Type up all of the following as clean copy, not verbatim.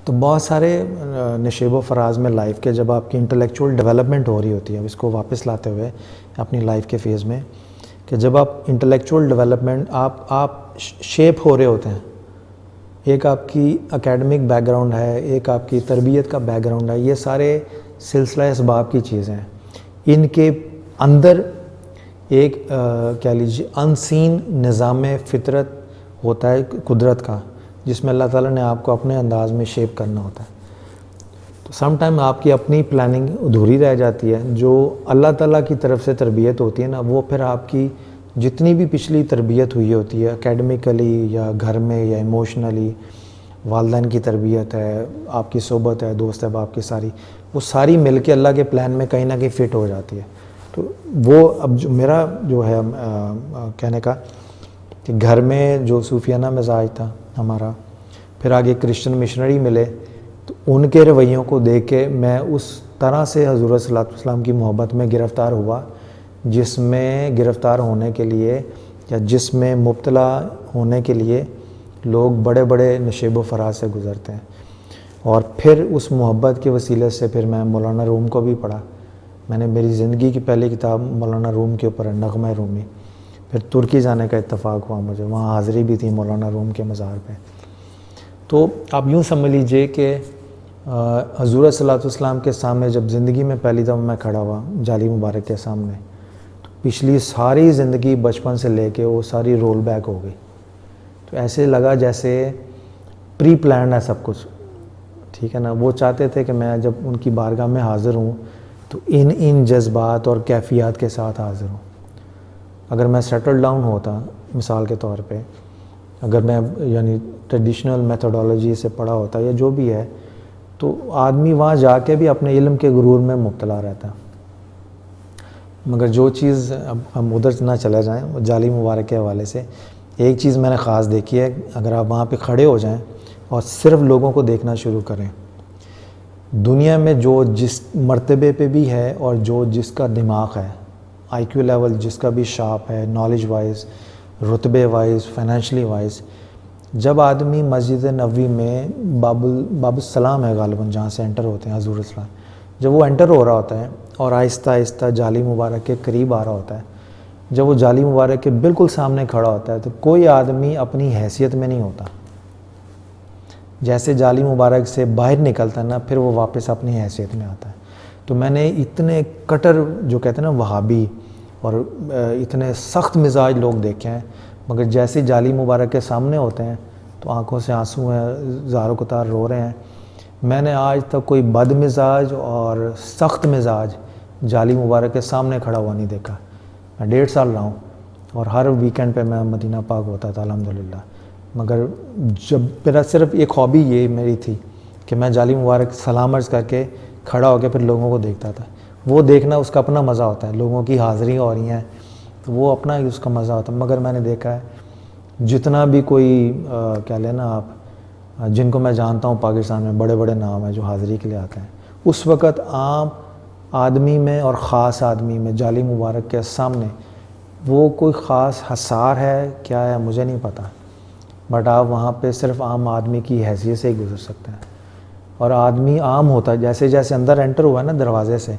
تو بہت سارے نشیب و فراز میں لائف کے جب آپ کی انٹلیکچوئل ڈیولپمنٹ ہو رہی ہوتی ہے، اس کو واپس لاتے ہوئے اپنی لائف کے فیز میں، کہ جب آپ انٹلیکچوئل ڈیولپمنٹ آپ شیپ ہو رہے ہوتے ہیں، ایک آپ کی اکیڈمک بیک گراؤنڈ ہے، ایک آپ کی تربیت کا بیک گراؤنڈ ہے، یہ سارے سلسلہ اسباب کی چیزیں ہیں. ان کے اندر ایک کہہ لیجیے ان سین نظام فطرت ہوتا ہے قدرت کا، جس میں اللہ تعالیٰ نے آپ کو اپنے انداز میں شیپ کرنا ہوتا ہے. تو سم ٹائم آپ کی اپنی پلاننگ ادھوری رہ جاتی ہے. جو اللہ تعالیٰ کی طرف سے تربیت ہوتی ہے نا، وہ پھر آپ کی جتنی بھی پچھلی تربیت ہوئی ہوتی ہے اکیڈمیکلی یا گھر میں یا ایموشنلی، والدین کی تربیت ہے، آپ کی صحبت ہے، دوست احباب کی ساری، وہ ساری مل کے اللہ کے پلان میں کہیں نہ کہیں فٹ ہو جاتی ہے. تو وہ اب جو میرا جو ہے کہنے کا کہ گھر میں جو صوفیانہ مزاج تھا ہمارا، پھر آگے کرسچن مشنری ملے، تو ان کے رویوں کو دیکھ کے میں اس طرح سے حضور صلی اللہ علیہ وسلم کی محبت میں گرفتار ہوا، جس میں گرفتار ہونے کے لیے یا جس میں مبتلا ہونے کے لیے لوگ بڑے بڑے نشیب و فراز سے گزرتے ہیں. اور پھر اس محبت کے وسیلے سے پھر میں مولانا روم کو بھی پڑھا. میں نے میری زندگی کی پہلی کتاب مولانا روم کے اوپر ہے، نغمہ رومی. پھر ترکی جانے کا اتفاق ہوا مجھے، وہاں حاضری بھی تھی مولانا روم کے مزار پہ. تو آپ یوں سمجھ لیجئے کہ حضور صلی اللہ علیہ وسلم کے سامنے جب زندگی میں پہلی دفعہ میں کھڑا ہوا جالی مبارک کے سامنے، تو پچھلی ساری زندگی بچپن سے لے کے وہ ساری رول بیک ہو گئی. تو ایسے لگا جیسے پری پلانڈ ہے سب کچھ، ٹھیک ہے نا. وہ چاہتے تھے کہ میں جب ان کی بارگاہ میں حاضر ہوں تو ان جذبات اور کیفیات کے ساتھ حاضر ہوں. اگر میں سیٹل ڈاؤن ہوتا مثال کے طور پہ، اگر میں یعنی ٹریڈیشنل میتھڈالوجی سے پڑھا ہوتا یا جو بھی ہے، تو آدمی وہاں جا کے بھی اپنے علم کے غرور میں مبتلا رہتا. مگر جو چیز، اب ہم ادھر نہ چلے جائیں، جالی مبارک کے حوالے سے ایک چیز میں نے خاص دیکھی ہے، اگر آپ وہاں پہ کھڑے ہو جائیں اور صرف لوگوں کو دیکھنا شروع کریں، دنیا میں جو جس مرتبے پہ بھی ہے اور جو جس کا دماغ ہے، آئی کیو لیول جس کا بھی شارپ ہے، نالج وائز، رتبے وائز، فائنینشلی وائز، جب آدمی مسجد نبوی میں باب السلام ہے غالباً جہاں سے انٹر ہوتے ہیں حضور السلام، جب وہ انٹر ہو رہا ہوتا ہے اور آہستہ آہستہ جالی مبارک کے قریب آ رہا ہوتا ہے، جب وہ جالی مبارک کے بالکل سامنے کھڑا ہوتا ہے، تو کوئی آدمی اپنی حیثیت میں نہیں ہوتا. جیسے جالی مبارک سے باہر نکلتا ہے نا، پھر وہ واپس اپنی حیثیت میں آتا ہے. تو میں نے اتنے کٹر جو کہتے ہیں نا وہابی اور اتنے سخت مزاج لوگ دیکھے ہیں، مگر جیسے جالی مبارک کے سامنے ہوتے ہیں تو آنکھوں سے آنسو ہیں، زار و قطار رو رہے ہیں. میں نے آج تک کوئی بد مزاج اور سخت مزاج جالی مبارک کے سامنے کھڑا ہوا نہیں دیکھا. میں 1.5 سال رہا ہوں اور ہر ویکینڈ پہ میں مدینہ پاک ہوتا تھا الحمدللہ. مگر جب میرا صرف ایک ہابی یہ میری تھی کہ میں جالی مبارک سلام عرض کر کے کھڑا ہو کے پھر لوگوں کو دیکھتا تھا. وہ دیکھنا اس کا اپنا مزہ ہوتا ہے، لوگوں کی حاضری ہو رہی ہیں تو وہ اپنا ہی اس کا مزہ ہوتا ہے. مگر میں نے دیکھا ہے جتنا بھی کوئی کیا لینا آپ، جن کو میں جانتا ہوں پاکستان میں بڑے بڑے نام ہیں جو حاضری کے لیے آتے ہیں، اس وقت عام آدمی میں اور خاص آدمی میں جالی مبارک کے سامنے وہ کوئی خاص حصار ہے کیا ہے مجھے نہیں پتہ، بٹ آپ وہاں پہ صرف عام آدمی کی حیثیت سے ہی گزر سکتے ہیں. اور آدمی عام ہوتا ہے، جیسے جیسے اندر انٹر ہوا ہے نا دروازے سے،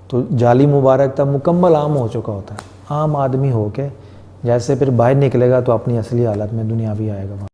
تو جالی مبارک تب مکمل عام ہو چکا ہوتا ہے. عام آدمی ہو کے جیسے پھر باہر نکلے گا تو اپنی اصلی حالت میں دنیا بھی آئے گا وہاں.